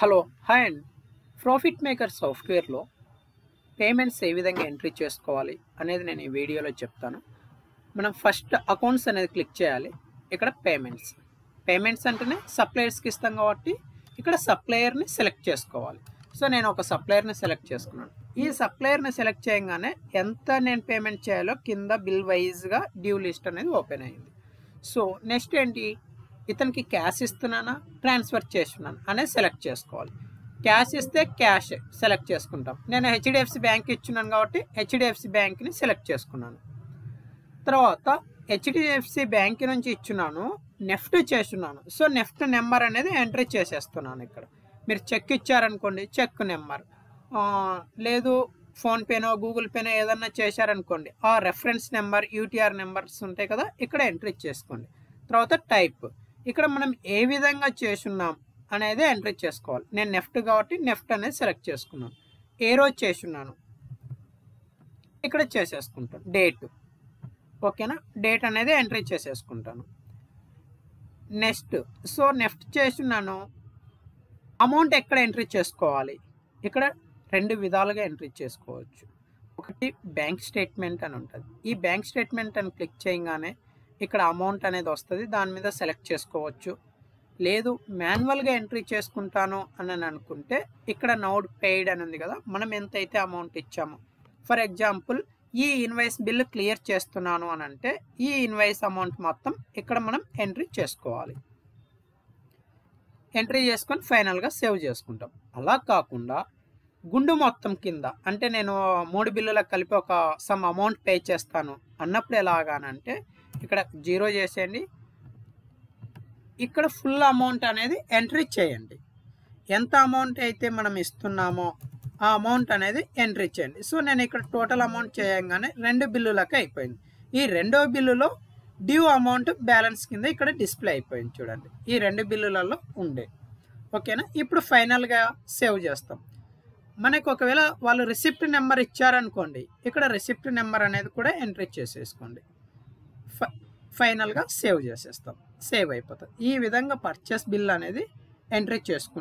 Hello hi అండి. Profit maker సాఫ్ట్వేర్లో payments ఏ విధంగా ఎంట్రీ చేసుకోవాలి అనేది నేను ఈ వీడియోలో చెప్తాను. మనం ఫస్ట్ అకౌంట్స్ అనేది క్లిక్ చేయాలి. ఇక్కడ పేమెంట్స్ అంటేనే సప్లయర్స్కి ఇస్తాం కాబట్టి ఇక్కడ సప్లయర్ని సెలెక్ట్ చేసుకోవాలి. సో నేను ఒక సప్లయర్ని సెలెక్ట్ చేసుకున్నాను. ఈ సప్లయర్ని సెలెక్ట్ చేయగానే ఎంత నేను పేమెంట్ చేయాలో కింద బిల్ వైజ్గా డ్యూ లిస్ట్ అనేది ఓపెన్ అయింది. సో నెక్స్ట్ ఏంటి, ఇతనికి క్యాష్ ఇస్తున్నానా ట్రాన్స్ఫర్ చేస్తున్నాను అనేది సెలెక్ట్ చేసుకోవాలి. క్యాష్ ఇస్తే క్యాష్ సెలెక్ట్ చేసుకుంటాం. నేను హెచ్డిఎఫ్సి బ్యాంక్ ఇచ్చున్నాను కాబట్టి హెచ్డిఎఫ్సి బ్యాంక్ని సెలెక్ట్ చేసుకున్నాను. తర్వాత హెచ్డిఎఫ్సి బ్యాంక్ నుంచి ఇచ్చున్నాను, నెఫ్ట్ చేస్తున్నాను. సో నెఫ్ట్ నెంబర్ అనేది ఎంట్రీ చేసేస్తున్నాను. ఇక్కడ మీరు చెక్ ఇచ్చారనుకోండి, చెక్ నెంబర్, లేదు ఫోన్పేనో గూగుల్ పేనో ఏదన్నా చేశారనుకోండి, ఆ రెఫరెన్స్ నెంబర్ యూటీఆర్ నెంబర్స్ ఉంటాయి కదా, ఇక్కడ ఎంట్రీ చేసుకోండి. తర్వాత టైప్, ఇక్కడ మనం ఏ విధంగా చేసున్నాం అనేది ఎంట్రీ చేసుకోవాలి. నేను నెఫ్ట్ కాబట్టి నెఫ్ట్ అనేది సెలెక్ట్ చేసుకున్నాను. ఏ రోజు చేసున్నాను ఇక్కడ చేసేసుకుంటాను. డేట్, ఓకేనా, డేట్ అనేది ఎంట్రీ చేసేసుకుంటాను. నెక్స్ట్, సో నెఫ్ట్ చేస్తున్నాను. అమౌంట్ ఎక్కడ ఎంట్రీ చేసుకోవాలి, ఇక్కడ రెండు విధాలుగా ఎంట్రీ చేసుకోవచ్చు. ఒకటి బ్యాంక్ స్టేట్మెంట్ అని ఉంటుంది. ఈ బ్యాంక్ స్టేట్మెంట్ అని క్లిక్ చేయగానే ఇక్కడ అమౌంట్ అనేది వస్తుంది, దాని మీద సెలెక్ట్ చేసుకోవచ్చు. లేదు మాన్యువల్గా ఎంట్రీ చేసుకుంటాను అని అనుకుంటే ఇక్కడ నౌడ్ పెయిడ్ అని ఉంది కదా, మనం ఎంతైతే అమౌంట్ ఇచ్చామో, for example e invoice bill clear చేస్తున్నాను అని అంటే ఈ ఇన్వాయిస్ అమౌంట్ మొత్తం ఇక్కడ మనం ఎంట్రీ చేసుకోవాలి. ఎంట్రీ చేసుకొని ఫైనల్గా సేవ్ చేసుకుంటాం. అలా కాకుండా గుండు మొత్తం కింద, అంటే నేను 3 బిల్లులకు కలిపి ఒక సమ్ అమౌంట్ పే చేస్తాను అన్నప్పుడు ఎలాగానంటే ఇక్కడ 0 చేసేయండి, ఇక్కడ ఫుల్ అమౌంట్ అనేది ఎంట్రీ చేయండి. ఎంత అమౌంట్ అయితే మనం ఇస్తున్నామో ఆ అమౌంట్ అనేది ఎంట్రీ చేయండి. సో నేను ఇక్కడ టోటల్ అమౌంట్ చేయగానే 2 బిల్లులకు అయిపోయింది. ఈ రెండో బిల్లులో డ్యూ అమౌంట్ బ్యాలెన్స్ కింద ఇక్కడ డిస్ప్లే అయిపోయింది చూడండి, ఈ 2 బిల్లులలో ఉండే. ఓకేనా, ఇప్పుడు ఫైనల్గా సేవ్ చేస్తాం. మనకు ఒకవేళ వాళ్ళు రిసిప్ట్ నెంబర్ ఇచ్చారనుకోండి, ఇక్కడ రిసిప్ట్ నెంబర్ అనేది కూడా ఎంట్రీ చేసేసుకోండి. ఫైనల్గా సేవ్ చేసేస్తాం, సేవ్ అయిపోతుంది. ఈ విధంగా పర్చేస్ బిల్ అనేది ఎంట్రీ చేసుకో